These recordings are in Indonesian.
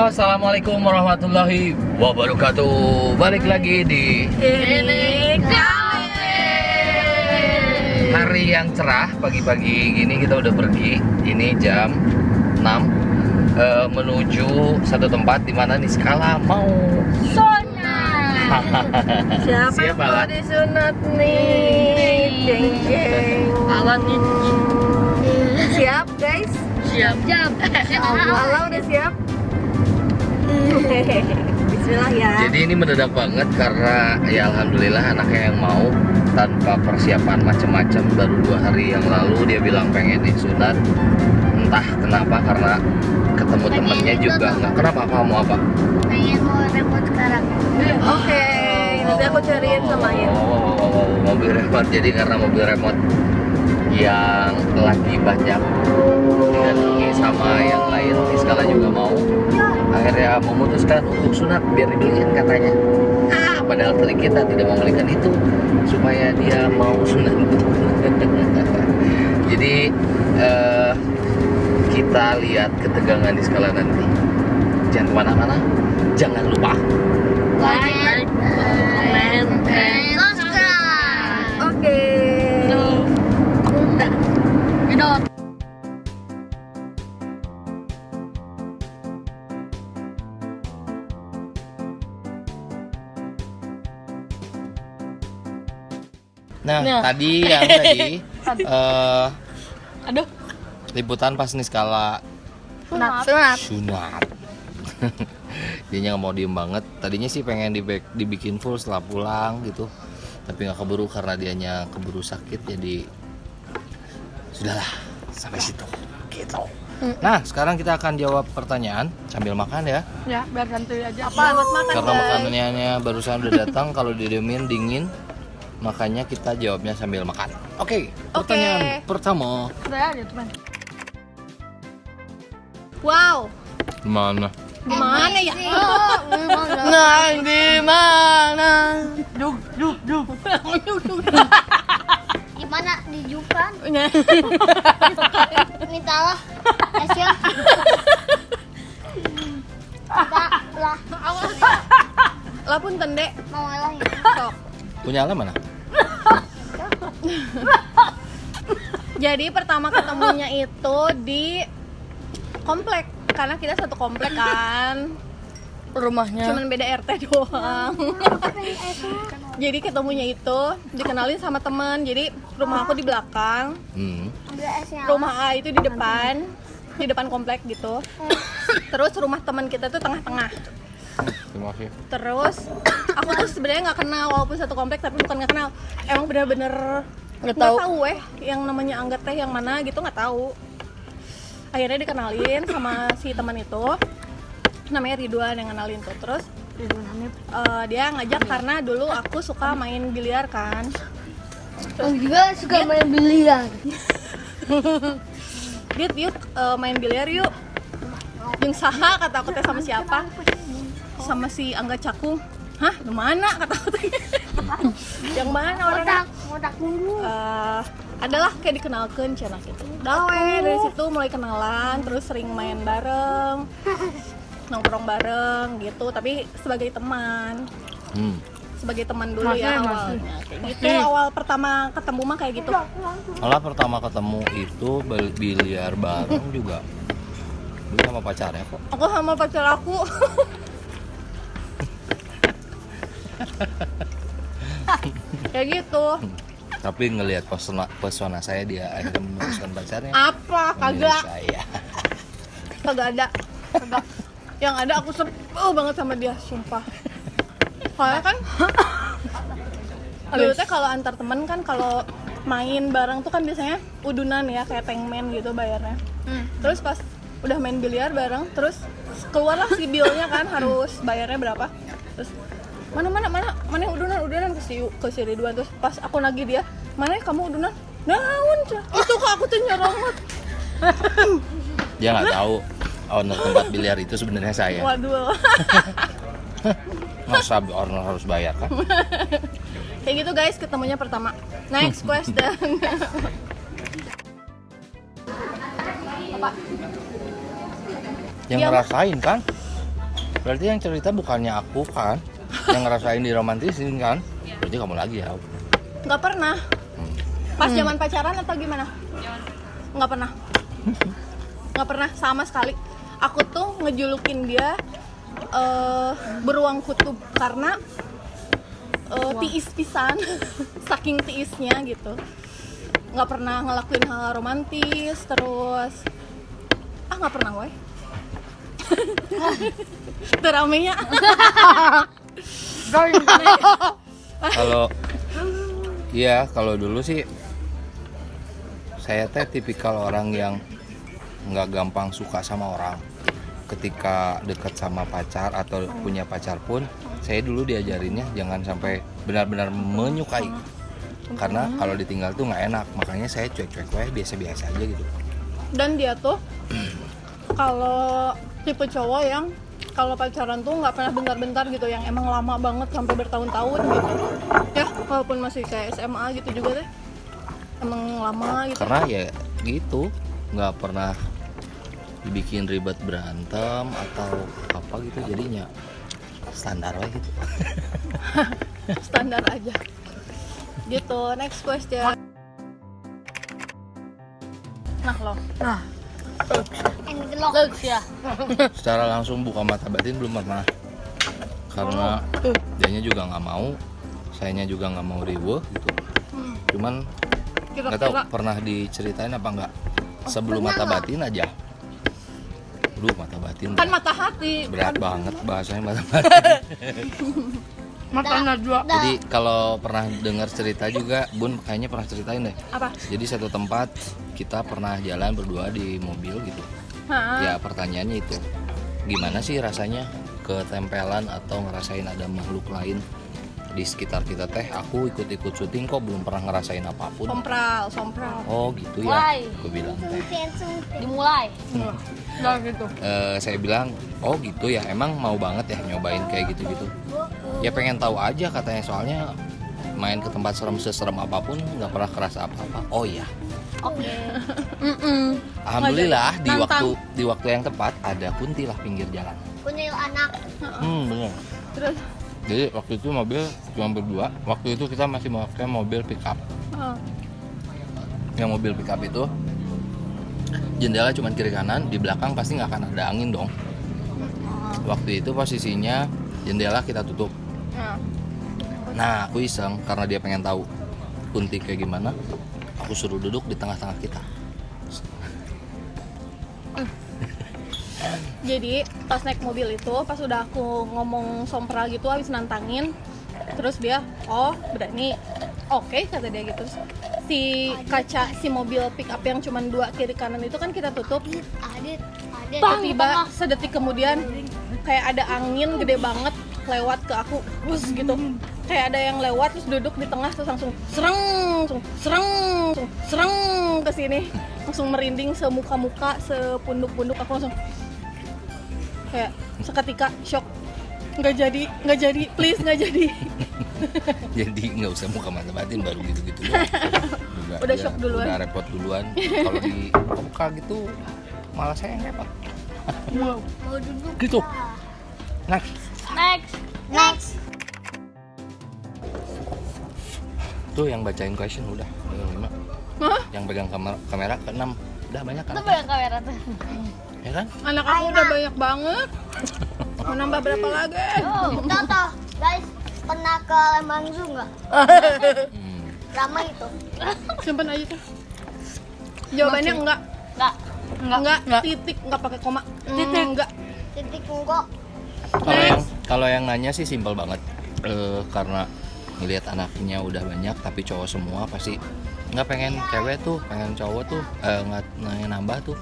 Halo, assalamualaikum warahmatullahi wabarakatuh. Balik lagi di hari yang cerah. Pagi-pagi gini kita udah pergi. Ini jam 6 menuju satu tempat di mana Niskala mau sunat. Siapa yang mau disunat nih? Jeng-jeng. Awan nih. Siap guys? Siap. Allah udah siap? Bismillah ya. Jadi ini mendadak banget karena ya alhamdulillah anaknya yang mau tanpa persiapan macam-macam. Baru 2 hari yang lalu dia bilang pengen disunat. Entah kenapa, karena ketemu temennya juga nggak. Kenapa, kamu apa? Pengen mau remote sekarang. Oke, nanti aku cariin sama Ain. Mobil remote. Jadi karena mobil remote yang lagi banyak didatangi sama yang lain, Niskala juga mau. Akhirnya memutuskan untuk sunat biar dibeliin katanya. Padahal telik kita tidak mau membelikan itu supaya dia mau sunat. Jadi kita lihat ketegangan Niskala nanti. Jangan kemana-mana. Jangan lupa Like, comment, and subscribe. Oke. Gedot. Nah, Nah. tadi Aduh. liputan pas Niskala Sunat. sunat. Dia nggak mau diem banget. Tadinya sih pengen dibikin full setelah pulang gitu, tapi nggak keburu karena dianya keburu sakit. Jadi sudahlah sampai situ gitu. Nah, sekarang kita akan jawab pertanyaan sambil makan ya. Ya, biar santuy aja. Apa buat makan Karena guys? makanannya barusan udah datang, kalau didiemin dingin, makanya kita jawabnya sambil makan. Oke, pertanyaan pertama. Udah aja, teman. Wow. Mana? Di mana ya? Nah, di mana? Duk. Gimana dijukan? Minta lah. Asyik. lah. Lah pun tende. Mau lah ya. Sok. Punya ala mana? Jadi pertama ketemunya itu di komplek, karena kita satu komplek kan. Rumahnya. Cuman beda RT doang. Jadi ketemunya itu dikenalin sama teman. Jadi rumah aku di belakang, Ambil esnya. rumah A itu di depan komplek gitu. Terus rumah teman kita tuh tengah-tengah. Terima kasih. Terus aku tuh sebenarnya nggak kenal, walaupun satu komplek tapi bukan nggak kenal. Emang bener-bener Nggak nggak tahu. tahu yang namanya Angga teh yang mana gitu, nggak tahu. Akhirnya dikenalin sama si teman itu, namanya Ridwan yang kenalin tuh. Terus dia ngajak karena dulu aku suka main biliar kan. Aku juga suka main biliar. Yuk main biliar yuk. Jeung saha kata aku teh, sama siapa? Sama si Angga Cakung. Hah, di mana kata aku teh? Yang mana orangnya? Ngotak dulu. Adalah kayak dikenalkan cenah gitu. Dari situ mulai kenalan, terus sering main bareng, nongkrong bareng gitu, tapi sebagai teman. Sebagai teman dulu ya awalnya. Kayak gitu. Awal pertama ketemu mah kayak gitu. Malah pertama ketemu itu biliar bareng juga. Dulu sama pacarnya kok. Aku sama pacar aku. Kayak gitu. Tapi ngelihat pesona saya, dia akhirnya memutuskan pacarnya. Apa? Memilih Kagak. saya. Kagak ada. Kagak. Yang ada aku sebel banget sama dia, sumpah. Soalnya kan dulu teh kalau antar temen kan, kalau main bareng tuh kan biasanya udunan ya, kayak pengmen gitu bayarnya. Terus pas udah main biliar bareng, terus keluarlah si bilnya kan, harus bayarnya berapa. Terus mana yang udunan ke si Ridwan. Terus pas aku nagih dia, mana kamu udunan? Naon cah? Itu kok aku tuh nyoromot. Dia nggak tahu owner tempat biliar itu sebenarnya saya. Waduh. Masa owner harus bayar kan? Kayak gitu guys, ketemunya pertama. Next question. Apa? Yang Iya, ngerasain kan? Berarti yang cerita bukannya aku kan? Yang ngerasain diromantisin kan? Berarti kamu lagi ya? Nggak pernah. Pas zaman pacaran atau gimana? Nggak pernah. Nggak pernah sama sekali. Aku tuh ngejulukin dia beruang kutub karena tiis pisan, saking tiisnya gitu. Nggak pernah ngelakuin hal romantis, terus nggak pernah woy. Teramenya. Kalau dulu sih saya teh tipikal orang yang nggak gampang suka sama orang. Ketika dekat sama pacar atau punya pacar pun, saya dulu diajarinnya jangan sampai benar-benar menyukai, karena kalau ditinggal tuh nggak enak. Makanya saya cuek-cuek biasa-biasa aja gitu. Dan dia tuh kalau tipe cowok yang kalau pacaran tuh nggak pernah bentar-bentar gitu, yang emang lama banget sampai bertahun-tahun gitu. Ya walaupun masih kayak SMA gitu juga deh, emang lama gitu. Karena ya gitu, nggak pernah dibikin ribet berantem atau apa gitu, jadinya standar lah gitu. Standar aja gitu. Next question. Nah lo Lux ya. Secara langsung buka mata batin belum pernah, karena dianya juga nggak mau, sayanya juga nggak mau riweuh gitu. Cuman nggak tahu kira-kira pernah diceritain apa nggak sebelum mata batin aja. Aduh, mata batin kan mata hati berat banget bahasanya, mata batin. Makan najwa. Jadi kalau pernah dengar cerita juga, Bun kayaknya pernah ceritain deh. apa? Jadi satu tempat kita pernah jalan berdua di mobil gitu. Ya pertanyaannya itu, gimana sih rasanya ketempelan atau ngerasain ada makhluk lain di sekitar kita teh? Aku ikut-ikut syuting kok belum pernah ngerasain apapun. Sompral. Oh gitu ya, Why? aku bilang teh. Dimulai. Nah gitu. Saya bilang, oh gitu ya, emang mau banget ya nyobain kayak gitu-gitu. Ya pengen tahu aja katanya, soalnya main ke tempat seserem apapun nggak pernah kerasa apa-apa. Oh iya. Oke. Alhamdulillah Nantang. di waktu yang tepat ada kuntilah pinggir jalan. Punya anak. Bener. Terus Jadi waktu itu mobil cuma berdua. Waktu itu kita masih pakai mobil pickup. Yang mobil pickup itu jendela cuma kiri kanan, di belakang pasti nggak akan ada angin dong. Waktu itu posisinya jendela kita tutup. Nah, aku iseng karena dia pengen tahu kunti kayak gimana. Aku suruh duduk di tengah-tengah kita. jadi pas naik mobil itu, pas udah aku ngomong sompral gitu, habis nantangin, terus dia, oh berani, oke kata dia gitu. Terus si kaca si mobil pick up yang cuma dua kiri kanan itu kan kita tutup. Adit. Tiba-tiba sedetik kemudian kayak ada angin gede banget lewat ke aku, bus gitu. Kayak ada yang lewat terus duduk di tengah, terus langsung sereng ke sini, langsung merinding semuka-muka, sepunduk-punduk. Aku langsung kayak seketika shock, nggak jadi please nggak jadi. Jadi nggak usah muka mata batin, baru gitu-gitu doang. Udah shock duluan. Udah repot duluan. Kalau di muka gitu malah saya yang repot. Mau duduk. Gitu. Next. Tuh yang bacain question udah 5. Hah? Yang pegang kamera ke 6. Udah banyak kan? Itu banyak kamera tuh. Ya kan? Anak aku udah banyak banget. Mau nambah berapa lagi? Contoh, guys, pernah ke Lembang Zoo nggak? Ramai itu. Simpen aja tuh. Jawabannya enggak. Enggak. Titik, enggak pakai koma. Titik. Enggak. Titik enggak. Kalau yang nanya sih simpel banget. Karena ngelihat anaknya udah banyak tapi cowok semua, pasti nggak pengen cewek tuh, pengen cowok tuh, nggak nambah tuh.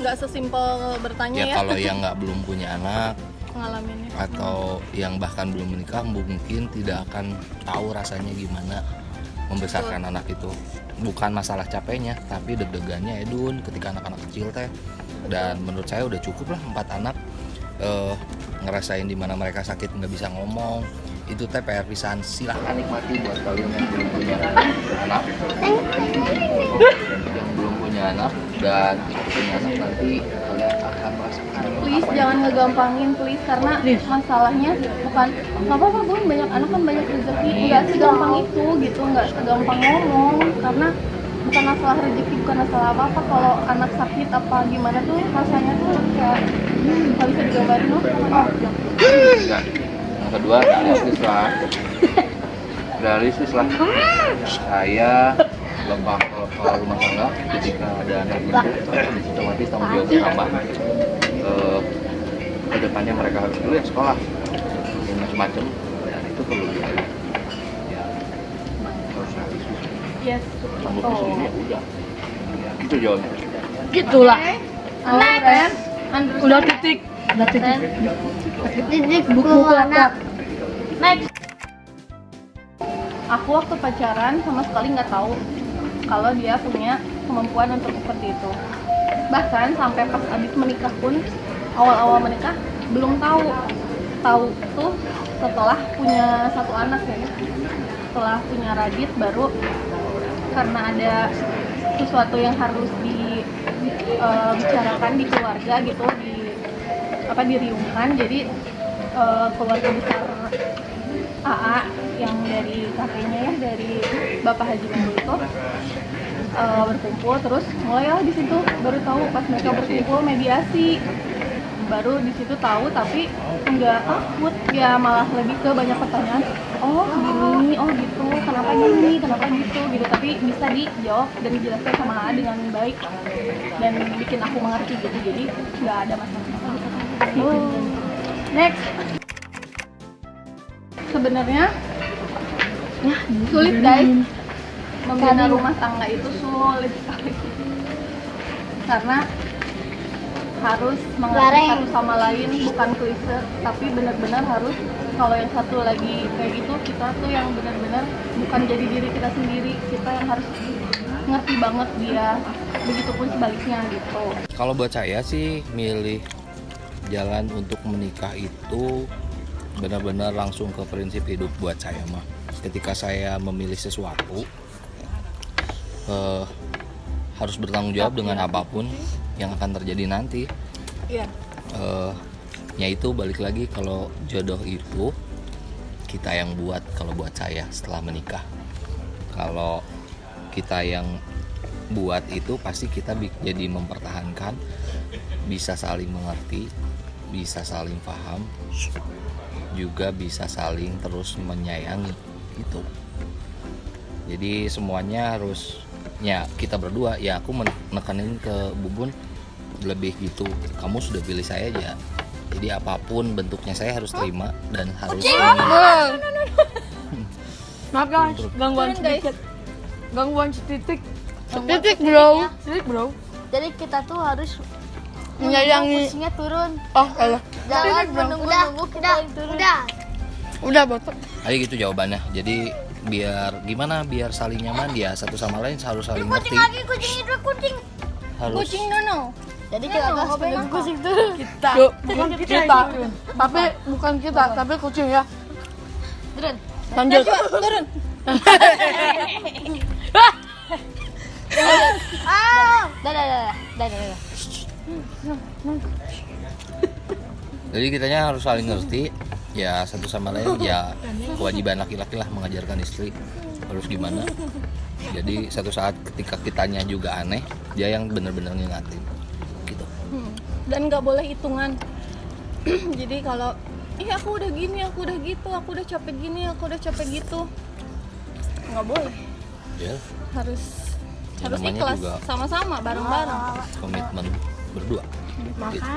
Nggak sesimpel bertanya Ya ya. kalau yang nggak belum punya anak Ngalaminnya. atau yang bahkan belum menikah mungkin tidak akan tahu rasanya gimana membesarkan anak itu. Bukan masalah capeknya, tapi deg-degannya Edun ketika anak-anak kecil teh. Dan menurut saya udah cukup lah 4 anak ngerasain dimana mereka sakit nggak bisa ngomong. Itu teh PR pisan. Silahkan nikmati buat kalian yang belum punya anak, yang belum punya anak dan punya anak nanti kalian akan akan merasakan. Please jangan ngegampangin please, karena masalahnya bukan nggak apa-apa Bun, banyak anak kan banyak rezeki, nggak segampang itu gitu, nggak segampang ngomong, karena bukan masalah rezeki, bukan masalah apa-apa. Kalau anak sakit apa gimana tuh rasanya tuh kayak nggak bisa digambarin loh. Enggak. Yang kedua realistis lah. Saya lebah ke rumah tangga ketika ada anak itu otomatis tanggung jawab bertambah. Kedepannya mereka harus dulu ya sekolah dan macam-macam, dan itu perlu ya harus realistis. Yes. Kamu ini ya udah ya, gitu jawabnya. Gitulah. Ren, Udah titik. Titik buku warna. Next. aku waktu pacaran sama sekali nggak tahu kalau dia punya kemampuan untuk seperti itu. Bahkan sampai pas abis menikah pun, awal-awal menikah belum tahu. Tahu tuh setelah punya satu anak ya. Setelah punya Radit baru, karena ada sesuatu yang harus dibicarakan di keluarga gitu, diriungkan. Jadi keluarga besar AA yang dari kakeknya ya, dari Bapak Haji Mangul itu berkumpul, terus mulailah di situ baru tahu pas mereka berkumpul mediasi, baru di situ tahu, tapi nggak takut ya, malah lebih ke banyak pertanyaan. Oh gini, oh gitu, kenapa gini, kenapa gitu, tapi bisa dijawab dan dijelaskan sama AA dengan baik dan bikin aku mengerti gitu, jadi nggak ada masalah. Next, sebenarnya ya sulit guys, membina rumah tangga itu sulit sekali karena harus mengerti satu sama lain, bukan klise, tapi benar-benar harus. Kalau yang satu lagi kayak gitu, kita tuh yang benar-benar bukan jadi diri kita sendiri, kita yang harus ngerti banget dia, begitupun sebaliknya gitu. Kalau buat saya sih milih jalan untuk menikah itu benar-benar langsung ke prinsip hidup buat saya mah. Ketika saya memilih sesuatu harus bertanggung jawab dengan apapun yang akan terjadi nanti. Iya. Yaitu balik lagi, kalau jodoh itu kita yang buat. Kalau buat saya setelah menikah, kalau kita yang buat itu pasti kita jadi mempertahankan, bisa saling mengerti, bisa saling paham, juga bisa saling terus menyayangi gitu. Jadi semuanya harusnya kita berdua ya, aku menekanin ke Bubun lebih gitu, kamu sudah pilih saya aja, jadi apapun bentuknya saya harus terima dan harus Maaf guys, gangguan sedikit. Gangguan setitik. Setitik bro. Jadi kita tuh harus Menyayangi. kursinya turun. Oh, alah. Jangan menunggu-nunggu kita yang turun. Udah botok. ayo gitu jawabannya. Jadi biar gimana, biar saling nyaman ya, satu sama lain harus saling ngerti, Kucing itu kucing. harus Nono. Jadi kita harus menunggu kucing turun. Bukan kita. Tapi bukan kita, tapi kucing ya. Turun. Lanjut. Turun. Dadah. jadi kitanya harus saling ngerti ya, satu sama lain ya. Kewajiban laki-laki lah mengajarkan istri harus gimana. Jadi satu saat ketika kitanya juga aneh, dia yang benar-benar ngingatin gitu. Dan nggak boleh hitungan. Jadi kalau aku udah gini, aku udah gitu, aku udah capek gini, aku udah capek gitu, nggak boleh. Ya, Harus namanya ikhlas juga sama-sama, bareng-bareng. komitmen berdua. Gitu.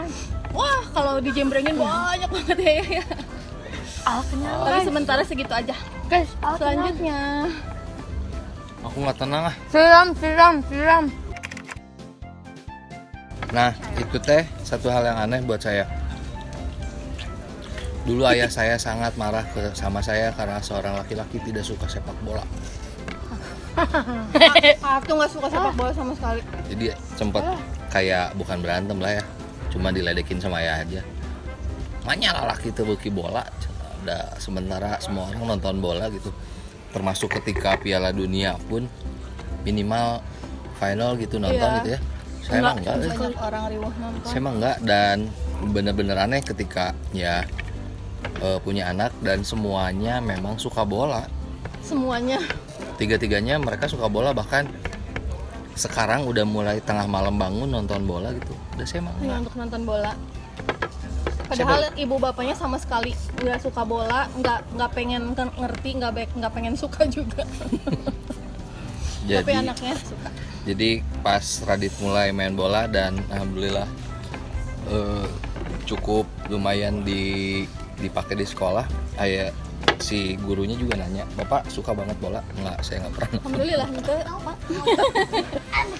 Wah, kalau dijembrengin banyak banget ya. Tapi sementara segitu aja. Guys, Selanjutnya, Aku nggak tenang ah. siram. Nah, itu teh satu hal yang aneh buat saya. Dulu ayah saya sangat marah sama saya karena seorang laki-laki tidak suka sepak bola. aku nggak suka sepak bola sama sekali. Jadi sempat kayak bukan berantem lah ya, cuma diledekin sama ayah aja. Makanya laki itu beki bola. Udah sementara semua orang nonton bola gitu. Termasuk ketika Piala Dunia pun minimal final gitu nonton gitu ya. Saya mah enggak. Banyak orang riuh nonton. Saya mah enggak, dan bener-bener aneh ketika ya punya anak dan semuanya memang suka bola. Semuanya. Tiga-tiganya mereka suka bola, bahkan sekarang udah mulai tengah malam bangun nonton bola gitu. Udah saya mah Hanya enggak. untuk nonton bola. Padahal ibu bapaknya sama sekali nggak suka bola, nggak pengen ngerti, nggak pengen suka juga. Tapi Jadi anaknya suka. Jadi pas Radit mulai main bola dan alhamdulillah cukup lumayan dipakai di sekolah. Si gurunya juga nanya, "Bapak suka banget bola?" "Enggak, saya nggak pernah." Alhamdulillah gitu.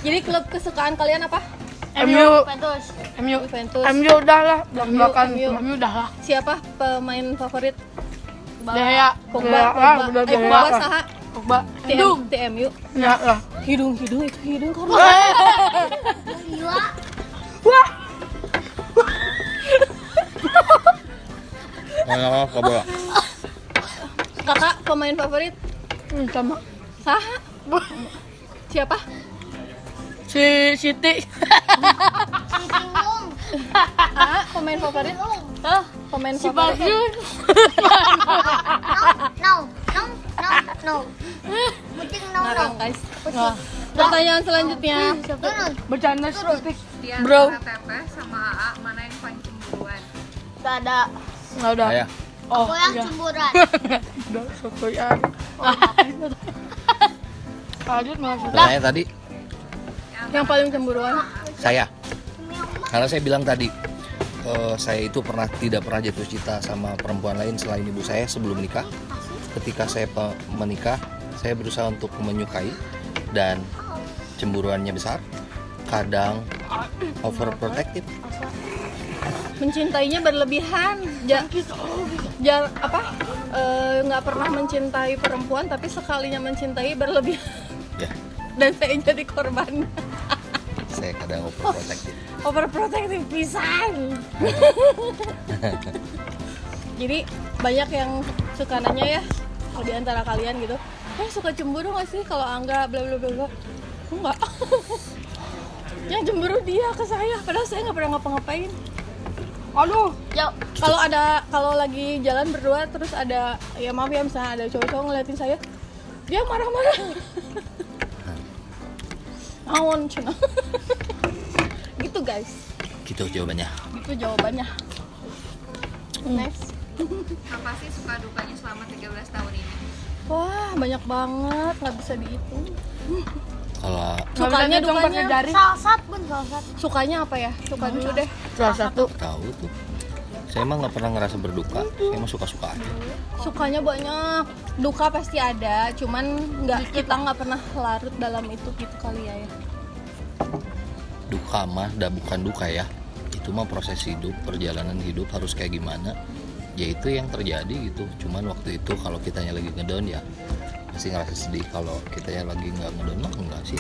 Jadi klub kesukaan kalian apa? MU. Juventus. MU. Juventus. MU udah lah, belakang MU. MU udah lah. Siapa pemain favorit? Dea. Pogba. Udah Dea. Pogba saha? Pogba. Hidung. TMU. Ya lah. Hidung itu hidung kamu. Gila. Wah. Nggak apa bola. Kakak pemain favorit? Sama. Saha? Siapa? Si Siti. Si bingung. Pemain favorit? Pemain Si favorit. Bagus. No. Kucing no. Ngarang guys. Nah, Pertanyaan selanjutnya. Turun. bercanda sedikit. Di Bro. antara Teteh sama AA mana yang paling cemburuan? Gak ada. Nggak udah. Saya Oh, Aku yang iya. cemburuan. Udah, sotoy aja. Lanjut malah sotoy. pertanyaan tadi Yang paling cemburuan. saya. Karena saya bilang tadi saya itu tidak pernah jatuh cinta sama perempuan lain selain ibu saya sebelum menikah. Ketika saya menikah, saya berusaha untuk menyukai dan cemburuannya besar. Kadang overprotective. Mencintainya berlebihan. Nggak pernah mencintai perempuan, tapi sekalinya mencintai berlebihan. Ya, Dan saya jadi korban. saya kadang overprotective. Overprotective pisan. Jadi banyak yang suka nanya ya, di antara kalian gitu, suka cemburu nggak sih kalau Angga bla bla bla bla. Enggak. Yang cemburu dia ke saya, padahal saya nggak pernah ngapa-ngapain. Aduh. Yuk. Kalau lagi jalan berdua terus ada, ya maaf ya, misalnya ada cowok-cowok ngeliatin saya, dia marah-marah. Naon cina. Gitu guys. Gitu jawabannya. Itu jawabannya. Next. Apa sih suka dukanya selama 13 tahun ini? Wah, banyak banget, nggak bisa dihitung. Kalau Sukanya, dukanya. jari. Salah satu. Sukanya apa ya? Suka dulu deh. Salah satu. tahu tuh, saya emang nggak pernah ngerasa berduka. Saya emang suka-suka aja. Sukanya banyak, duka pasti ada, cuman kita nggak pernah larut dalam itu gitu kali ya. Duka mah bukan duka ya, itu mah proses hidup, perjalanan hidup harus kayak gimana ya itu yang terjadi gitu. Cuman waktu itu kalau kitanya lagi ngedown ya pasti ngerasa sedih. Kalau kitanya lagi nggak ngedown mah enggak sih,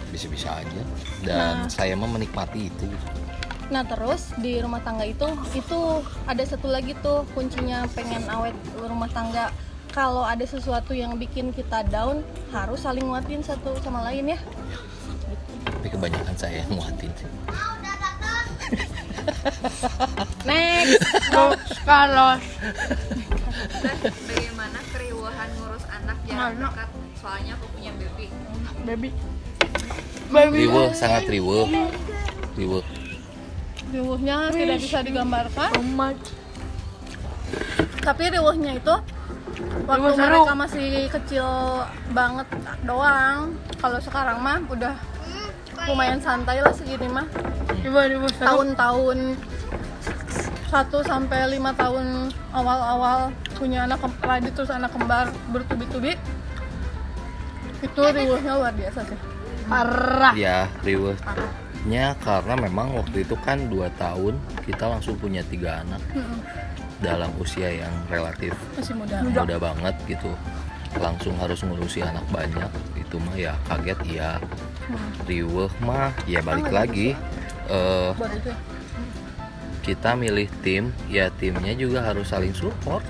bisa-bisa aja. Dan saya mah menikmati itu gitu. Nah terus di rumah tangga itu ada satu lagi tuh kuncinya pengen awet rumah tangga. Kalau ada sesuatu yang bikin kita down, harus saling nguatin satu sama lain ya. Tapi kebanyakan saya yang nguatin sih. Next. Carlos. Teh, bagaimana keriuhan ngurus anak jarak dekat? Soalnya aku punya baby. Baby. Riweuh, sangat riweuh. Riweuh. Riuhnya tidak bisa digambarkan. So much. Tapi riuhnya itu waktu Riuh seru. mereka masih kecil banget doang. Kalau sekarang mah udah lumayan santai lah segini mah. Ribu Tahun-tahun 1 sampai 5 tahun awal-awal punya anak Radit terus anak kembar bertubi-tubi. Itu riuhnya luar biasa sih. parah. Ya, riweuhnya karena memang waktu itu kan 2 tahun kita langsung punya 3 anak. Dalam usia yang relatif Masih muda. muda banget gitu, langsung harus ngurusi anak banyak. Itu mah ya kaget ya. Riweuh mah ya balik lagi Buat itu. kita milih tim, ya timnya juga harus saling support.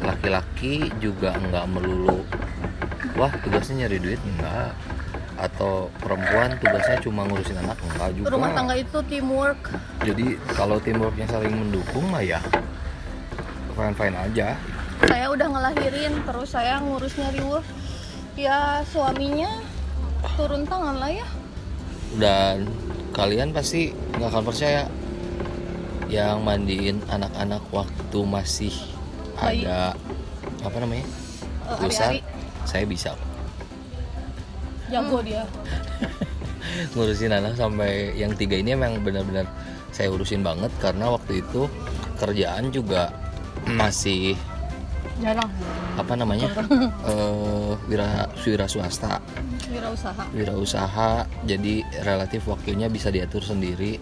Laki-laki juga nggak melulu wah tugasnya nyari duit, enggak. atau perempuan tugasnya cuma ngurusin anak, enggak juga. Rumah tangga itu teamwork. Jadi kalau teamworknya saling mendukung mah ya fine-fine aja. Saya udah ngelahirin, terus saya ngurusnya Riwuh. Ya suaminya turun tangan lah ya. Dan kalian pasti nggak akan percaya, yang mandiin anak-anak waktu masih Bayi. ada apa namanya pusat, Ari-ari. saya bisa Jago dia. ngurusin anak. Sampai yang 3 ini emang benar-benar saya urusin banget, karena waktu itu kerjaan juga masih Jarang. apa namanya wira swasta, wirausaha, jadi relatif waktunya bisa diatur sendiri.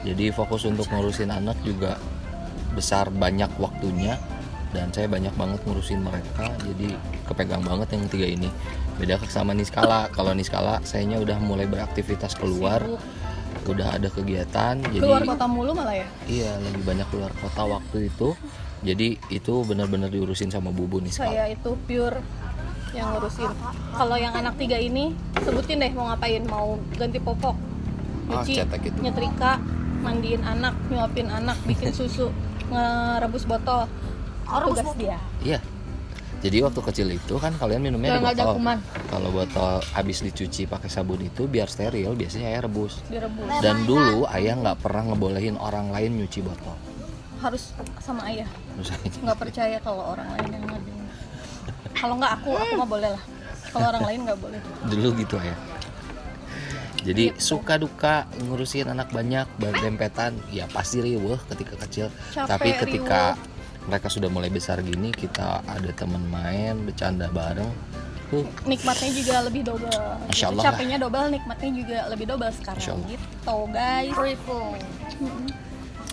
Jadi fokus untuk ngurusin anak juga besar, banyak waktunya, dan saya banyak banget ngurusin mereka, jadi kepegang banget yang 3 ini. Beda sama Niskala. Kalau Niskala sayanya udah mulai beraktivitas keluar, udah ada kegiatan, jadi Keluar kota mulu malah ya. iya lebih banyak keluar kota waktu itu. Jadi itu benar-benar diurusin sama Bubu Niskala. Saya itu pure yang ngurusin. Kalau yang anak 3 ini, sebutin deh mau ngapain, mau ganti popok, nyuci, cetek itu. nyetrika, mandiin anak, nyuapin anak, bikin susu, ngerebus botol. Tugas dia. Iya. Jadi waktu kecil itu kan kalian minumnya di Nggak ada botol. kuman. Kalau botol habis dicuci pakai sabun itu biar steril, biasanya ayah rebus. Direbus. Dan dulu ayah nggak pernah ngebolehin orang lain nyuci botol. Harus sama ayah. Terus Nggak percaya kalau orang lain yang ngerjain. Kalau nggak aku mah boleh lah. Kalau orang lain nggak boleh. dulu gitu ayah. Jadi suka duka ngurusin anak banyak, berdempetan, ya pasti riweuh ketika kecil. Capek, Tapi ketika mereka sudah mulai besar gini, kita ada teman main, bercanda bareng, Nikmatnya juga lebih double. Masya Allah Capeknya double, nikmatnya juga lebih double Masya sekarang. Allah. Gitu guys.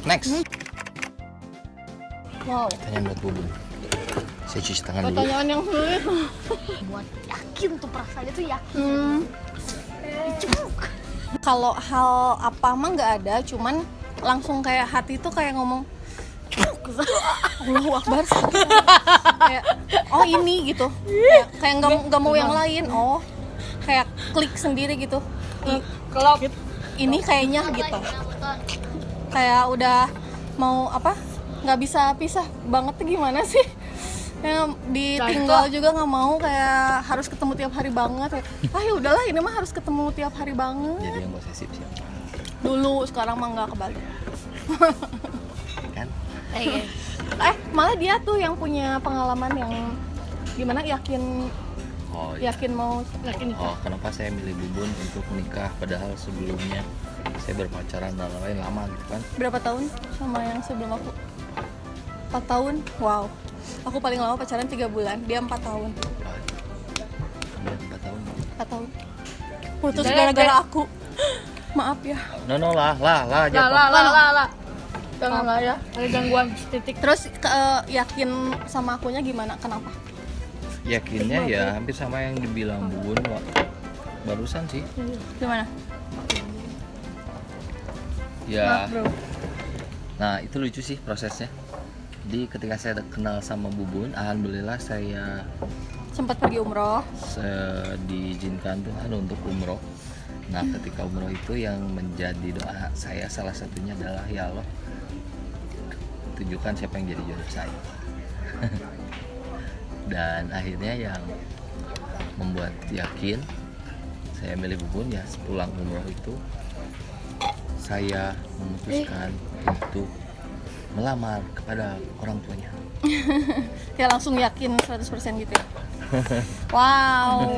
next. Wow. Pertanyaan buat Bubun. Saya cuci tangan dulu. Pertanyaan yang sulit. Buat yakin tuh perasaan itu yakin. Kalau hal apa mah nggak ada, cuman langsung kayak hati tuh kayak ngomong Allahu Akbar. Kayak oh ini gitu. Kayak nggak mau yang lain. Oh kayak klik sendiri gitu. Kalau Ini kayaknya gitu. Kayak udah mau apa? Nggak bisa pisah banget tuh gimana sih? Yang ditinggal juga nggak mau, kayak harus ketemu tiap hari banget. Ya udahlah ini mah harus ketemu tiap hari banget. Jadi yang posesif siapa? Dulu, sekarang mah nggak kebalik. Kan? Malah dia tuh yang punya pengalaman yang gimana yakin Oh, iya. mau yakin nikah. Oh, kenapa saya milih Bubun untuk menikah padahal sebelumnya saya berpacaran dan lain lama gitu kan? Berapa tahun sama yang sebelum aku? 4 tahun. Wow. Aku paling lama pacaran 3 bulan, dia 4 tahun. Dia 4 tahun. 4 tahun. Putus gara-gara aku. Maaf ya. No lah jatuh. lah. Jangan lah ya. Ada gangguan titik. Terus yakin sama akunya gimana? Kenapa? Yakinnya ya hampir sama yang dibilang Bubun barusan sih. Gimana? Ya. Maaf, bro. Nah, itu lucu sih prosesnya. Jadi ketika saya kenal sama Bubun, alhamdulillah saya Sempat pergi umroh. diizinkan Tuhan untuk umroh. Nah, ketika umroh itu yang menjadi doa saya salah satunya adalah ya Allah, tunjukkan siapa yang jadi jodoh saya. Dan akhirnya yang membuat yakin saya milih Bubun ya sepulang umroh itu saya memutuskan untuk melamar kepada orang tuanya. Ya langsung yakin 100% gitu ya. Wow,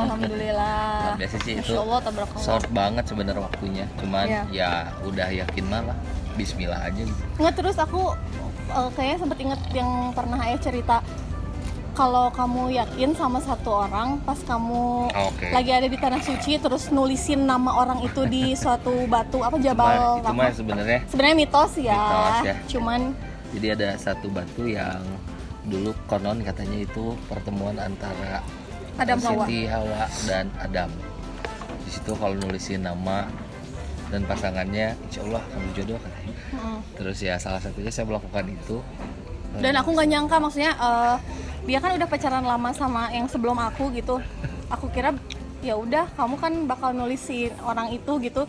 alhamdulillah. Biasa sih itu Masya Allah, tabarakallah. short banget sebenarnya waktunya, cuman Iya. ya udah yakin malah Bismillah aja gitu. Nggak, terus aku kayaknya sempet inget yang pernah ayah cerita, kalau kamu yakin sama satu orang, pas kamu Oke. lagi ada di tanah suci terus nulisin nama orang itu di suatu batu apa jabal Itu mah sebenarnya sebenarnya mitos ya. Mitos ya. Cuman jadi ada satu batu yang dulu konon katanya itu pertemuan antara Adam Hawa. Siti Hawa dan Adam. Di situ kalau nulisin nama dan pasangannya, insya Allah kamu jodoh katanya. Terus ya salah satunya saya melakukan itu. Dan aku nggak nyangka, maksudnya dia kan udah pacaran lama sama yang sebelum aku gitu. Aku kira ya udah kamu kan bakal nulisin orang itu gitu,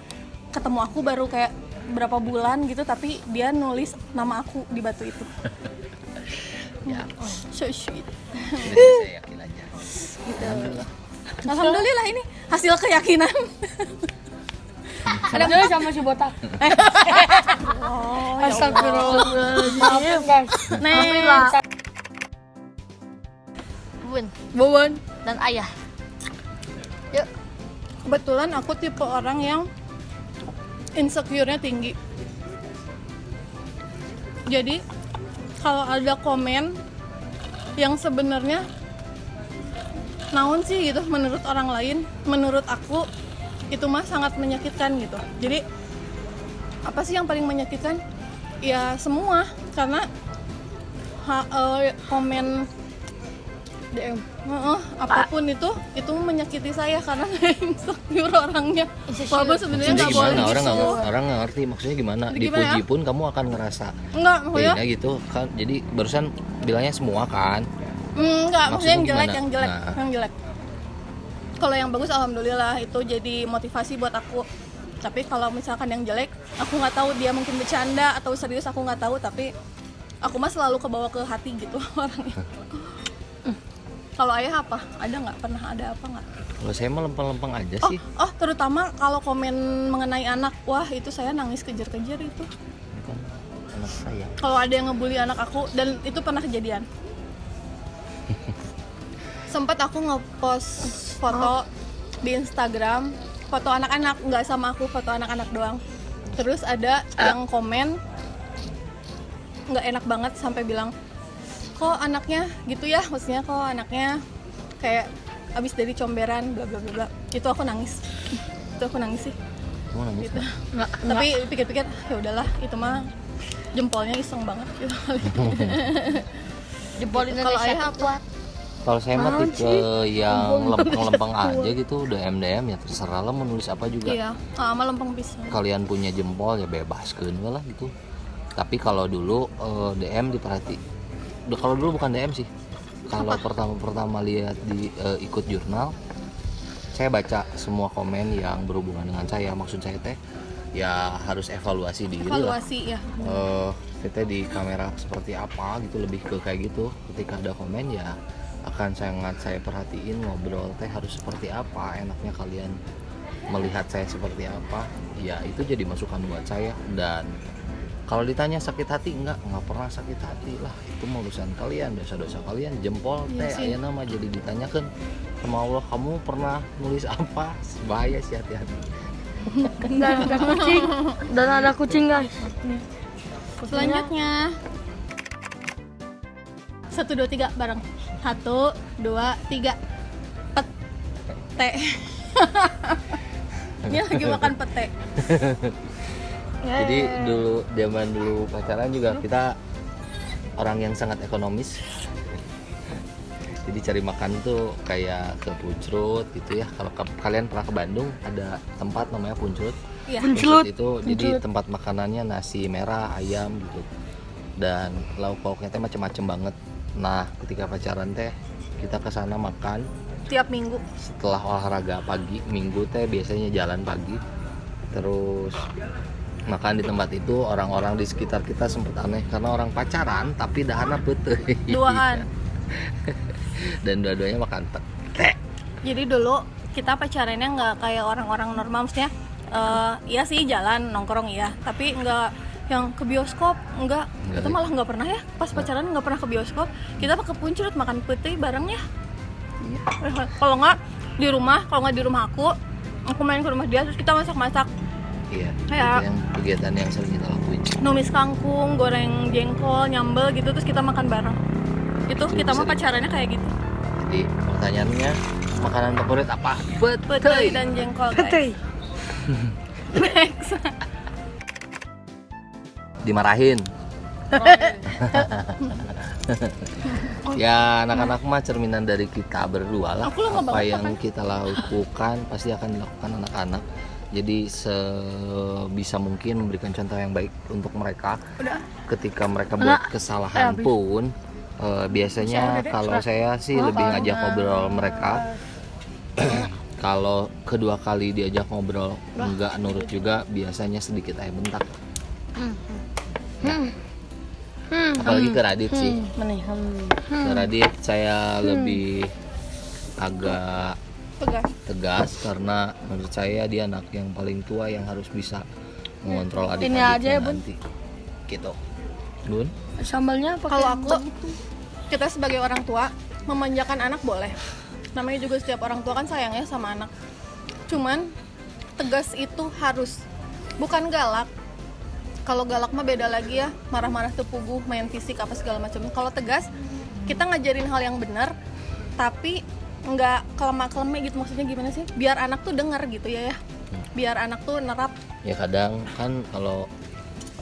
ketemu aku baru kayak berapa bulan gitu tapi dia nulis nama aku di batu itu. Ya, So sweet. saya yakin aja. Gitu. Alhamdulillah ini hasil keyakinan. Ada nggak sama si botak? Oh, ya Allah. Astagfirullahaladzim guys. Next. Bun Dan ayah. Kebetulan aku tipe orang yang insecure-nya tinggi. Jadi kalau ada komen yang sebenarnya naon sih gitu menurut orang lain, menurut aku itu mah sangat menyakitkan gitu. Jadi apa sih yang paling menyakitkan? Ya semua, karena komen DM apapun itu menyakiti saya karena saya insecure orangnya. Walaupun sebenarnya Maksudnya nggak boleh gimana? gitu. Orang nggak ngerti maksudnya gimana. Jadi gimana Dipuji ya? pun kamu akan ngerasa Enggak, maksudnya beda gitu kan. Jadi barusan bilangnya semua kan. enggak, maksudnya yang jelek, gimana? yang jelek, Nah. yang jelek. Kalau yang bagus alhamdulillah itu jadi motivasi buat aku. Tapi kalau misalkan yang jelek, aku nggak tahu dia mungkin bercanda atau serius, aku nggak tahu. Tapi aku mah selalu kebawa ke hati gitu orangnya. Kalau ayah apa? Ada nggak? Pernah ada apa nggak? Kalau saya mah lempeng-lempeng aja sih. Oh, terutama kalau komen mengenai anak, wah itu saya nangis kejar-kejar itu. Ini kan anak saya. Kalau ada yang ngebully anak aku, dan itu pernah kejadian. Sempat aku ngepost foto di Instagram, foto anak-anak, nggak sama aku, foto anak-anak doang. Terus ada yang komen nggak enak banget sampai bilang, kok anaknya gitu ya, maksudnya kok anaknya kayak abis dari comberan, bla bla bla bla. Itu aku nangis. Itu aku nangis sih. Kamu nangis Gitu. nggak? Tapi pikir-pikir ya udahlah, itu mah jempolnya iseng banget gitu. Jempol Kalau Indonesia ayah tuh kuat. Kalau saya mah tipe yang lempeng-lempeng aja gitu, DM ya terserah lah mau nulis apa juga. Iya, sama lempeng pisang. Kalian punya jempol ya bebaskeun we lah gitu. Tapi kalau dulu DM diperhati. Kalau dulu bukan DM sih. Kalau pertama lihat di ikut jurnal, saya baca semua komen yang berhubungan dengan saya. Maksud saya teh ya harus evaluasi diri lah. Evaluasi ya. Kita di kamera seperti apa gitu, lebih ke kayak gitu. Ketika ada komen ya akan sangat saya perhatiin, ngobrol teh harus seperti apa, enaknya kalian melihat saya seperti apa. Ya itu jadi masukan buat saya. Dan kalau ditanya sakit hati, enggak pernah sakit hati lah, itu mah urusan kalian, dosa-dosa kalian. Jempol Iya teh sih. ayeuna mah jadi ditanyakan sama Allah, kamu pernah nulis apa? Bahaya sih, hati-hati. Dan ada kucing guys. Selanjutnya 1, 2, 3 bareng. 1, 2, 3. Pete. Ini lagi makan pete. Jadi zaman dulu pacaran juga kita orang yang sangat ekonomis. Jadi cari makan tuh kayak ke Puncrut gitu ya. Kalau kalian pernah ke Bandung, ada tempat namanya Puncrut. Iya. Puncrut itu jadi tempat makanannya nasi merah, ayam gitu. Dan lauk pauknya teh macem-macem banget. Nah, ketika pacaran teh kita ke sana makan Tiap minggu. setelah olahraga pagi. Minggu teh biasanya jalan pagi. Terus makan di tempat itu, orang-orang di sekitar kita sempet aneh karena orang pacaran tapi dahana peuteuh. Duaan. Dan dua-duanya makan pete. Jadi dulu kita pacarannya nggak kayak orang-orang normal, maksudnya iya sih jalan nongkrong iya, tapi nggak yang ke bioskop, enggak. Kita malah nggak pernah ya, pas pacaran nggak pernah ke bioskop. Kita ke Puncrut makan putih bareng ya. Kalau nggak di rumah, kalau nggak di rumah aku main ke rumah dia, terus kita masak-masak. Iya, Kayak- itu yang kegiatan yang sering kita lakuin. Numis kangkung, goreng jengkol, nyambel gitu, terus kita makan bareng. Itu Itu kita mah sering. pacarannya kayak gitu. Jadi pertanyaannya, makanan favorit apa? Putih dan jengkol guys. Next. Dimarahin. Ya anak-anak mah cerminan dari kita berdua lah. Aku lama Apa banget yang kita lakukan pasti akan dilakukan anak-anak. Jadi sebisa mungkin memberikan contoh yang baik untuk mereka. Udah. Ketika mereka buat kesalahan pun biasanya kalau saya sih lebih ngajak ngobrol mereka. Kalau kedua kali diajak ngobrol nggak nurut juga, biasanya sedikit air bentak. Apalagi ke Radit sih. Ke Radit saya lebih agak tegas karena menurut saya dia anak yang paling tua yang harus bisa mengontrol Ini aja ya, adik-adiknya Bun. nanti. Gitu. Bun? Sambalnya pakai Kalau aku, kita sebagai orang tua memanjakan anak boleh. Namanya juga setiap orang tua kan sayang ya sama anak. Cuman tegas itu harus, bukan galak. Kalau galak mah beda lagi ya, marah-marah tepuguh, main fisik apa segala macam. Kalau tegas, kita ngajarin hal yang benar, tapi nggak kelemak-kelemik gitu. Maksudnya gimana sih? Biar anak tuh dengar gitu ya. Biar anak tuh nerap. Ya kadang kan kalau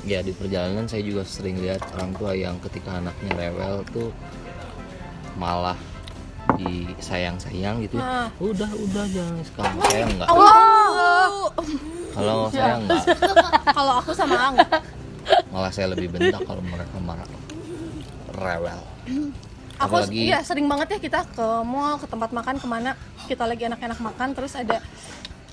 ya di perjalanan saya juga sering lihat orang tua yang ketika anaknya rewel tuh malah disayang-sayang gitu. Udah jangan sekarang. Saya enggak. Kalau saya enggak. Kalau aku sama Angga. Malah saya lebih bentak kalau mereka marah rewel. Aku Apalagi iya sering banget ya kita ke mall, ke tempat makan kemana kita lagi enak-enak makan terus ada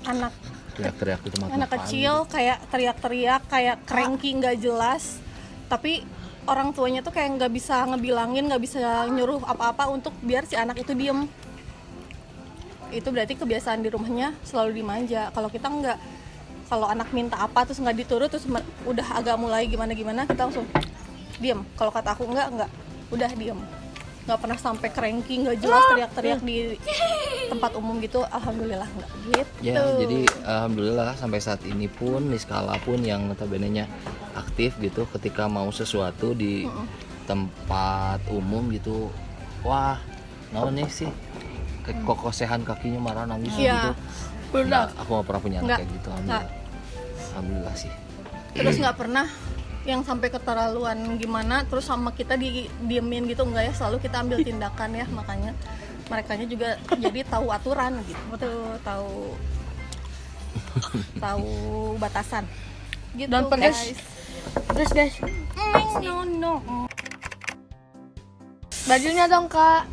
anak teriak-teriak di tempat anak makan. kecil kayak teriak-teriak kayak cranky nggak jelas, tapi orang tuanya tuh kayak nggak bisa ngebilangin, nggak bisa nyuruh apa-apa untuk biar si anak itu diem. Itu berarti kebiasaan di rumahnya selalu dimanja. Kalau kita nggak, kalau anak minta apa terus nggak diturut terus udah agak mulai gimana kita langsung diem. Kalau kata aku nggak udah diem. Nggak pernah sampai cranky nggak jelas teriak-teriak di tempat umum gitu, alhamdulillah nggak gitu. Ya jadi alhamdulillah sampai saat ini pun Niskala pun yang notabene-nya aktif gitu ketika mau sesuatu di tempat umum gitu, wah naon nih sih kokosehan kakinya marah nangis gitu. Benar. Aku nggak pernah punya anak Nggak. kayak gitu, alhamdulillah sih. Terus nggak pernah yang sampai keterlaluan gimana terus sama kita diemin gitu, enggak ya, selalu kita ambil tindakan ya. Makanya merekanya juga jadi tahu aturan gitu, tahu batasan gitu. Dan pedas. Guys. No. Bajunya dong, Kak.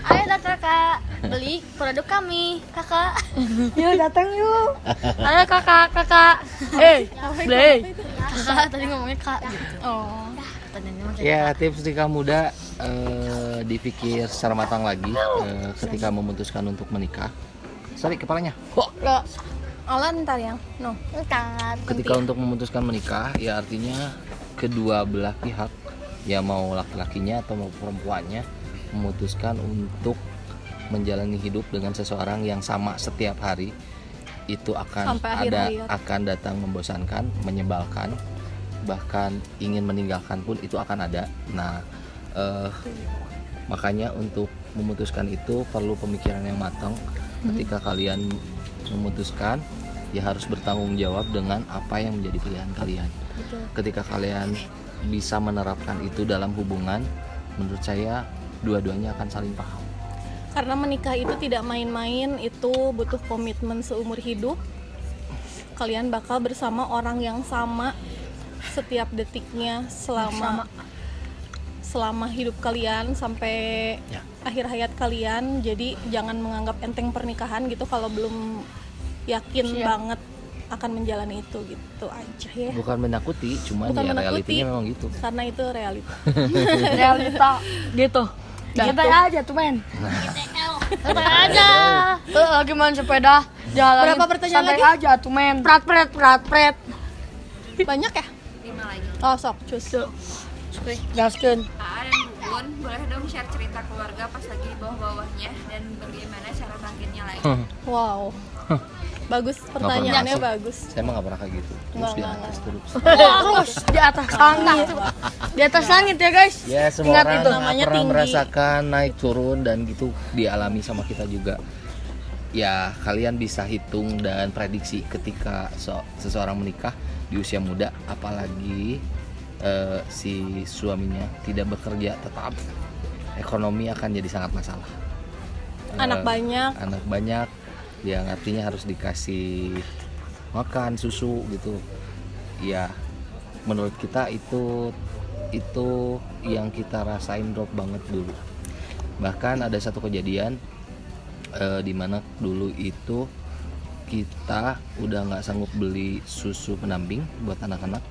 Ayo datang kak, beli produk kami, kakak. Yuk datang yuk. Ayo kakak. Beli. Kakak tadi ngomongnya kak gitu. Oh. Ya tips nikah muda, dipikir secara matang lagi ketika memutuskan untuk menikah. Sorry kepalanya. Alan ntar yang no. Tangan. Ketika untuk memutuskan menikah, ya artinya kedua belah pihak, ya mau laki-lakinya atau mau perempuannya, memutuskan untuk menjalani hidup dengan seseorang yang sama setiap hari. Itu akan Sampai akhir hayat. akan datang membosankan, menyebalkan, bahkan ingin meninggalkan pun itu akan ada. Nah, makanya untuk memutuskan itu perlu pemikiran yang matang. Ketika kalian memutuskan, ya harus bertanggung jawab dengan apa yang menjadi pilihan kalian. Ketika kalian bisa menerapkan itu dalam hubungan, menurut saya dua-duanya akan saling paham. Karena menikah itu tidak main-main, itu butuh komitmen seumur hidup. Kalian bakal bersama orang yang sama setiap detiknya selama hidup kalian sampai akhir hayat kalian. Jadi jangan menganggap enteng pernikahan gitu kalau belum yakin banget akan menjalani itu, gitu aja ya. Bukan menakuti, cuman Bukan ya menakuti. realitinya memang gitu. Karena itu realita. Realita gitu. Kita aja tuh men. Kita aja. Lagi main sepeda jalan. Berapa pertanyaan santai lagi? aja tuh men. Prat. Banyak ya? 5 lagi. Oh sok, cus. Gaskeun. Aa dan Bubun, boleh dong share cerita keluarga pas lagi di bawah-bawahnya dan bagaimana cara bangkitnya lagi? Wow. Bagus, pertanyaannya masuk. bagus. Saya emang gak pernah kayak gitu. Terus Nggak, di nggak, atas terus. Terus di atas langit. Di atas langit ya guys. Ya semua Ingat orang itu, namanya pernah tinggi. merasakan naik turun dan gitu dialami sama kita juga. Ya kalian bisa hitung dan prediksi ketika seseorang menikah di usia muda, apalagi si suaminya tidak bekerja tetap, ekonomi akan jadi sangat masalah. Anak banyak, yang artinya harus dikasih makan, susu gitu. Ya menurut kita itu yang kita rasain drop banget dulu. Bahkan ada satu kejadian Dimana dulu itu kita udah nggak sanggup beli susu pendamping buat anak-anak,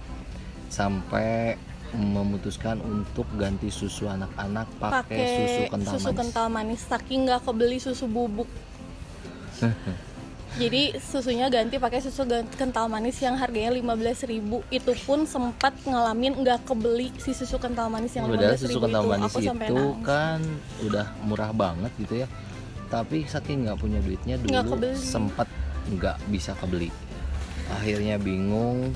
sampai memutuskan untuk ganti susu anak-anak pakai susu kental manis. Saking nggak kebeli susu bubuk. Jadi susunya ganti pakai susu kental manis yang harganya 15.000. Itu pun sempat ngalamin nggak kebeli si susu kental manis yang 15.000 susu kental itu. manis Aku sampai itu nangis. kan udah murah banget gitu ya, tapi saking nggak punya duitnya Nggak dulu kebeli. sempat nggak bisa kebeli. Akhirnya bingung,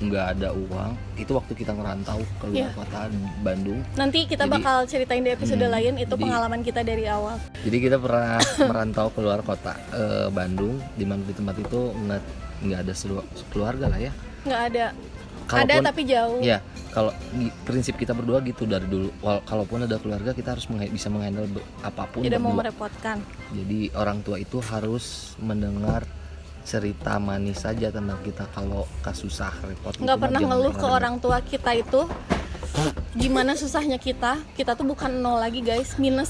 nggak ada uang. Itu waktu kita ngerantau ke luar Iya. kota Bandung. Nanti kita Jadi- bakal ceritain di episode lain itu jadi- pengalaman kita dari awal. Jadi kita pernah merantau ke luar kota Bandung, di mana di tempat itu nggak ada keluarga lah ya. Nggak ada. Ada Kalaupun- tapi jauh. Ya, kalau prinsip kita berdua gitu dari dulu. Kalaupun ada keluarga, kita harus bisa menghandle apapun Tidak mau berdua. merepotkan. Jadi orang tua itu harus mendengar cerita manis saja tentang kita. Kalau kasusah repot Nggak gitu, pernah jangan ngeluh ke dengar. orang tua kita itu gimana susahnya kita tuh bukan nol lagi guys, minus.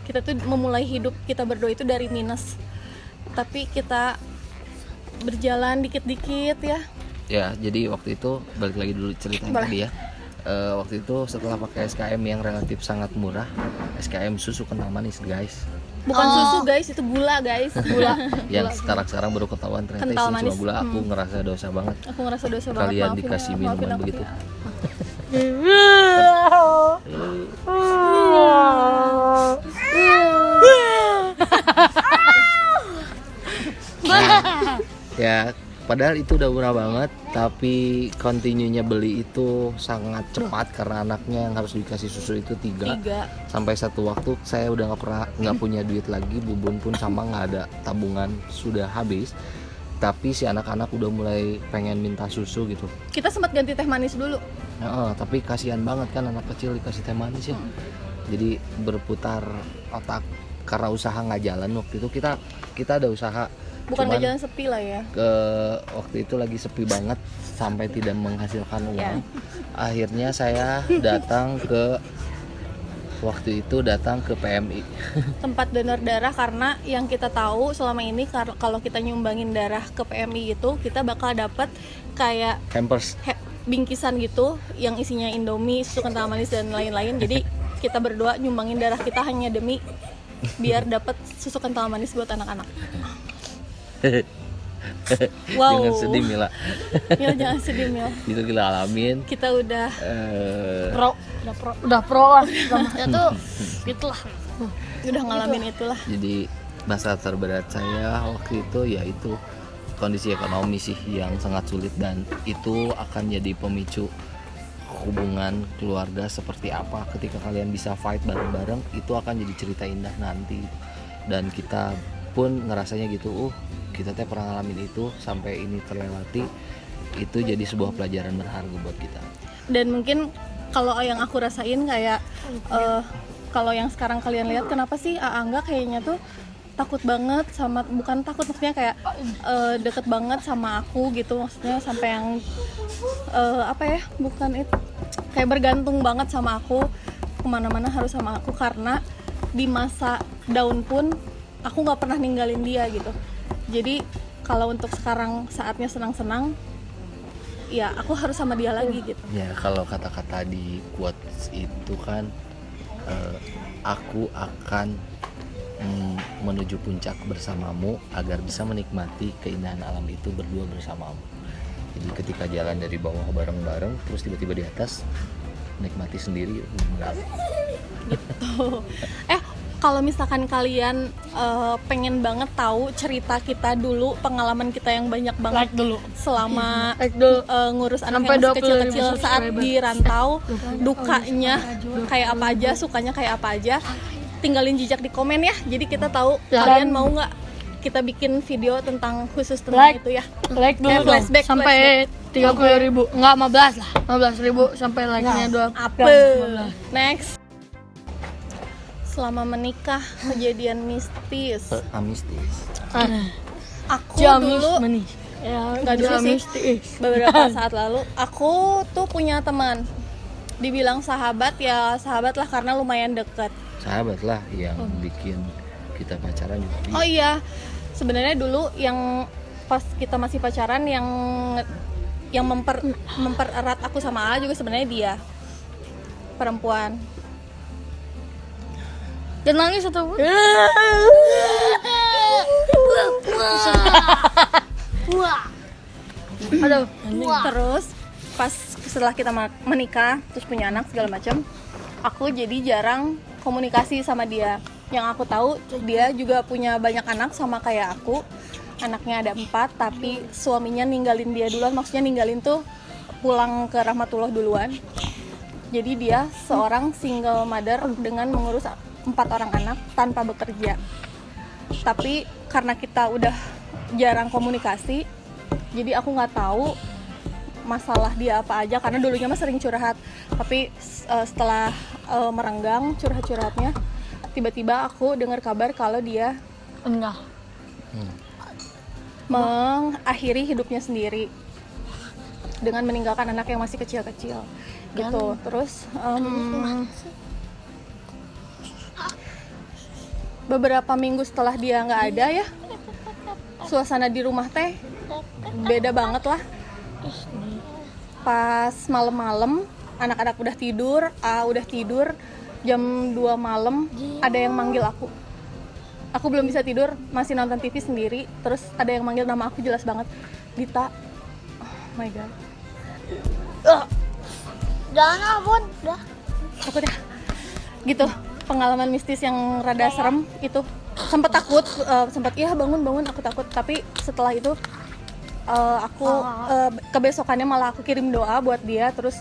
Kita tuh memulai hidup kita berdua itu dari minus, tapi kita berjalan dikit-dikit ya. Ya, jadi waktu itu balik lagi dulu cerita yang Boleh. tadi ya. Waktu itu setelah pakai SKM yang relatif sangat murah, SKM susu kental manis guys, Bukan susu guys, itu gula guys. Gula. yang sekarang baru ketahuan ternyata Kental isinya cuma manis. gula. Aku ngerasa dosa banget. Aku ngerasa dosa banget. Kalian maafin dikasih ya, minuman maafin aku begitu. ya. Ya, padahal itu udah murah banget, tapi continue-nya beli itu sangat cepat karena anaknya yang harus dikasih susu itu 3. Sampai satu waktu saya udah nggak punya duit lagi, Bubun pun sama, nggak ada tabungan, sudah habis. Tapi si anak-anak udah mulai pengen minta susu gitu. Kita sempat ganti teh manis dulu. Tapi kasihan banget kan anak kecil dikasih teh manis ya. Jadi berputar otak karena usaha nggak jalan waktu itu. Kita ada usaha, Bukan cuman gak jalan sepi lah ya. waktu itu lagi sepi banget sampai tidak menghasilkan uang. Ya. Akhirnya saya datang ke PMI. Tempat donor darah, karena yang kita tahu selama ini kalau kita nyumbangin darah ke PMI itu kita bakal dapet kayak Hampers. bingkisan gitu yang isinya Indomie, susu kental manis dan lain-lain. Jadi kita berdua nyumbangin darah kita hanya demi biar dapat susu kental manis buat anak-anak. Wow. Jangan sedih Mila. Mil, jangan sedih Mil. Itu kita alamin. Kita udah Udah pro lah. Ya tuh gitulah. ngalamin itulah. Jadi masa terberat saya waktu itu yaitu kondisi ekonomi sih yang sangat sulit, dan itu akan jadi pemicu hubungan keluarga seperti apa ketika kalian bisa fight bareng-bareng. Itu akan jadi cerita indah nanti, dan kita pun ngerasanya gitu, kita teh pernah ngalamin itu sampai ini terlewati. Itu jadi sebuah pelajaran berharga buat kita. Dan mungkin kalau yang aku rasain kayak kalau yang sekarang kalian lihat, kenapa sih Angga kayaknya tuh takut banget sama, bukan takut maksudnya kayak deket banget sama aku gitu, maksudnya sampai yang bukan itu, kayak bergantung banget sama aku, kemana-mana harus sama aku, karena di masa down pun aku nggak pernah ninggalin dia gitu. Jadi kalau untuk sekarang saatnya senang-senang, ya aku harus sama dia lagi gitu. Ya, kalau kata-kata di quotes itu kan, aku akan menuju puncak bersamamu agar bisa menikmati keindahan alam itu berdua bersamamu. Jadi ketika jalan dari bawah bareng-bareng, terus tiba-tiba di atas nikmati sendiri, enggak. Gitu. Kalau misalkan kalian pengen banget tahu cerita kita dulu, pengalaman kita yang banyak banget Like dulu. selama Like dulu. ngurus anak Sampai yang masih 20.000 kecil-kecil saat subscriber. di rantau, dukanya kayak apa aja, sukanya kayak apa aja, tinggalin jejak di komen ya. Jadi kita tahu Ya. kalian mau nggak kita bikin video tentang khusus tentang Like. itu ya. Like dulu dong. Flashback, Sampai 30.000. Enggak, 15 lah. 15.000 sampai like-nya 2. Apa? Next. Selama menikah, kejadian mistis. Mistis. Aku Jamis dulu manis. Ya, nggak dulu sih, mistis. beberapa saat lalu aku tuh punya teman, dibilang sahabat ya sahabat lah karena lumayan deket. Sahabat lah yang bikin kita pacaran juga dia. Oh iya, sebenarnya dulu yang pas kita masih pacaran yang mempererat aku sama A juga sebenarnya dia, perempuan. Dan nangis atau apa? Aduh. Terus pas setelah kita menikah terus punya anak segala macam, aku jadi jarang komunikasi sama dia. Yang aku tahu dia juga punya banyak anak sama kayak aku. Anaknya ada 4, tapi suaminya ninggalin dia duluan. Maksudnya ninggalin tuh pulang ke rahmatullah duluan. Jadi dia seorang single mother dengan mengurus 4 orang anak tanpa bekerja. Tapi karena kita udah jarang komunikasi, jadi aku nggak tahu masalah dia apa aja, karena dulunya mah sering curhat. Tapi setelah merenggang curhat-curhatnya, tiba-tiba aku dengar kabar kalau dia Enggak. mengakhiri hidupnya sendiri dengan meninggalkan anak yang masih kecil-kecil gitu. Terus beberapa minggu setelah dia nggak ada ya, suasana di rumah teh beda banget lah. Pas malam-malam anak-anak udah tidur, udah tidur, jam 2 malam ada yang manggil aku. Aku belum bisa tidur, masih nonton TV sendiri, terus ada yang manggil nama aku jelas banget, Dita. Oh my god. Jangan abon, udah. Takut ya. Gitu, pengalaman mistis yang rada serem itu. Sempat takut, sempat iya bangun aku takut, tapi setelah itu aku kebesokannya malah aku kirim doa buat dia, terus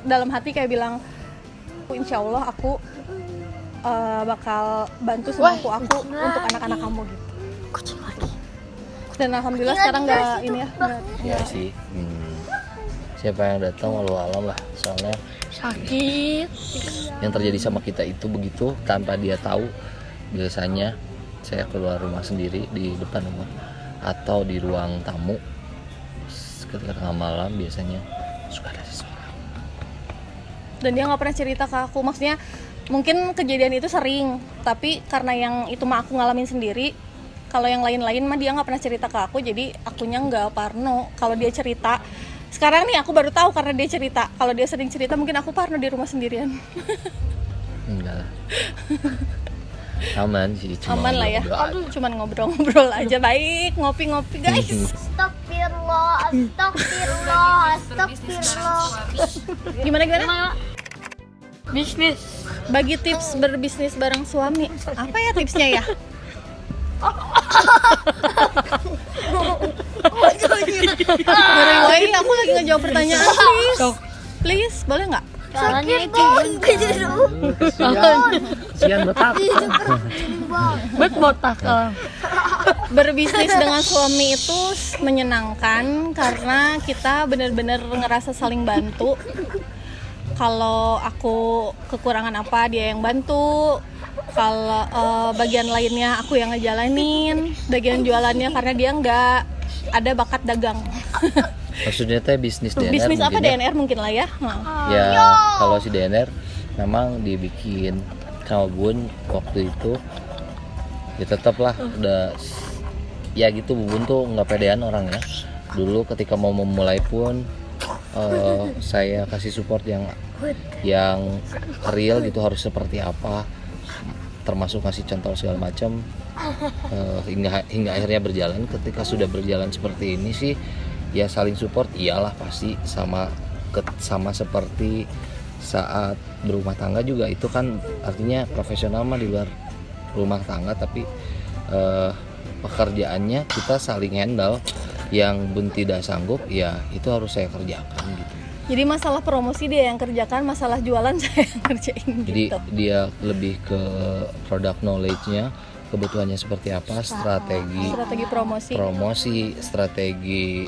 dalam hati kayak bilang, insya Allah aku bakal bantu semampu aku untuk anak-anak kamu gitu. Dan alhamdulillah sekarang nggak ini ya. Ya sih. Siapa yang datang walau alam lah, soalnya Sakit. yang terjadi sama kita itu begitu tanpa dia tahu. Biasanya saya keluar rumah sendiri di depan rumah atau di ruang tamu ketika tengah malam, biasanya suka ada seseorang. Dan dia nggak pernah cerita ke aku, maksudnya mungkin kejadian itu sering, tapi karena yang itu mah aku ngalamin sendiri. Kalau yang lain-lain mah dia nggak pernah cerita ke aku, jadi akunya nggak parno kalau dia cerita. Sekarang nih aku baru tahu karena dia cerita. Kalau dia sering cerita mungkin aku parno di rumah sendirian. Enggak lah. Aman sih, cuma Aman lah ya. Cuman ngobrol-ngobrol aja, baik, ngopi-ngopi guys. Astagfirullah, astagfirullah, astagfirullah. Gimana? Bisnis. Bagi tips berbisnis bareng suami. Apa ya tipsnya ya? Ngeri, aku lagi ngejawab pertanyaan, please, boleh nggak? Caranya itu Sian botak. botak. Berbisnis dengan suami itu menyenangkan karena kita benar-benar ngerasa saling bantu. Kalau aku kekurangan apa, dia yang bantu. Kalau bagian lainnya aku yang ngejalanin. Bagian jualannya karena dia nggak ada bakat dagang. Maksudnya teh bisnis DNR. Bisnis apa mungkin ya? DNR mungkin lah ya. Ya kalau si DNR memang dibikin sama Bun waktu itu, ya tetaplah udah ya gitu. Bun tuh nggak pedean orangnya. Dulu ketika mau memulai pun saya kasih support yang real gitu, harus seperti apa, termasuk kasih contoh segala macam, hingga akhirnya berjalan. Ketika sudah berjalan seperti ini sih ya saling support, iyalah pasti sama seperti saat berumah tangga juga. Itu kan artinya profesional mah di luar rumah tangga, tapi pekerjaannya kita saling handle. Yang Bun tidak sanggup ya itu harus saya kerjakan gitu. Jadi masalah promosi dia yang kerjakan, masalah jualan saya yang kerjain Jadi gitu. dia lebih ke product knowledge-nya, kebutuhannya seperti apa, strategi promosi, strategi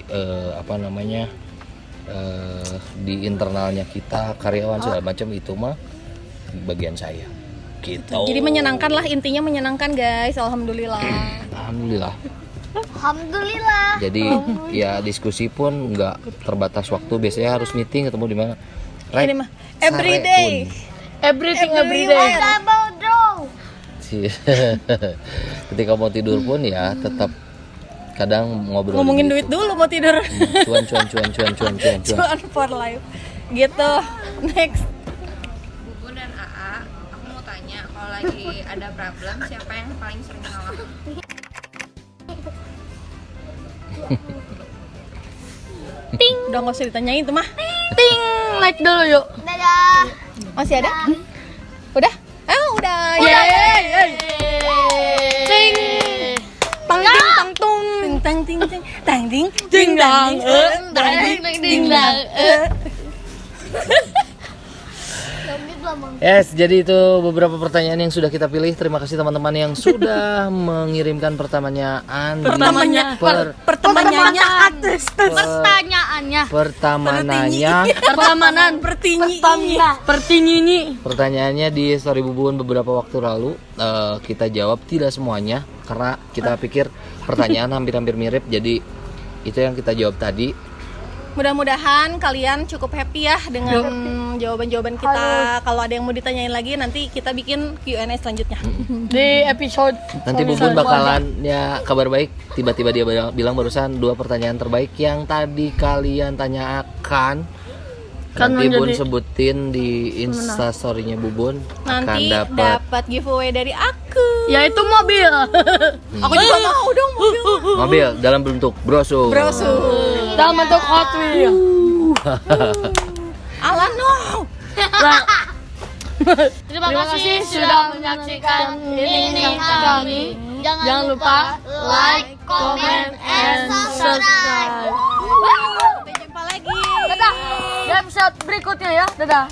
di internalnya kita, karyawan segala macam, itu mah bagian saya gitu. Jadi menyenangkan lah, intinya menyenangkan guys. Alhamdulillah. Jadi ya diskusi pun nggak terbatas waktu, biasanya harus meeting, ketemu di mana. Ini mah every day. Everything every day. Si Ketika mau tidur pun ya tetap kadang ngobrol Ngomongin gitu. duit dulu mau tidur. Cuan. Cuan for life. Gitu. Next. Bubun dan AA, aku mau tanya kalau lagi ada problem siapa yang paling sering ngalah? Udah nggak usah ditanyain tuh mah. Ting, like dulu yuk. Dadah. Masih ada? Udah? Udah. Yeay. Ting. Tang ting tang tung. Ting ting ting tang ting Ding dang. ding dang. Yes, jadi itu beberapa pertanyaan yang sudah kita pilih. Terima kasih teman-teman yang sudah mengirimkan pertanyaan. Pertamanya. Pertemanannya Pertanyaannya. Pertamanan. Pertinyi. Pertanyaannya di story Bubun beberapa waktu lalu kita jawab tidak semuanya karena kita pikir pertanyaan hampir-hampir mirip. Jadi itu yang kita jawab tadi. Mudah-mudahan kalian cukup happy ya dengan jawaban-jawaban kita. Kalau ada yang mau ditanyain lagi nanti kita bikin Q&A selanjutnya. Di episode Nanti Bubun bakalan ya kabar baik. Tiba-tiba dia bilang barusan 2 pertanyaan terbaik yang tadi kalian tanyakan. Kan Nanti Bun menjadi- sebutin di Instastory-nya Bubun Nanti akan dapat dapat giveaway dari aku. yaitu mobil. Aku juga mau dong mobil. mobil dalam bentuk brosur. Dalam bentuk Hot Wheels. Alan no. Terima kasih sudah menyaksikan ini kami. Jangan lupa like, comment, and subscribe. Sampai jumpa lagi. Dadah. Di episode berikutnya ya. Dadah.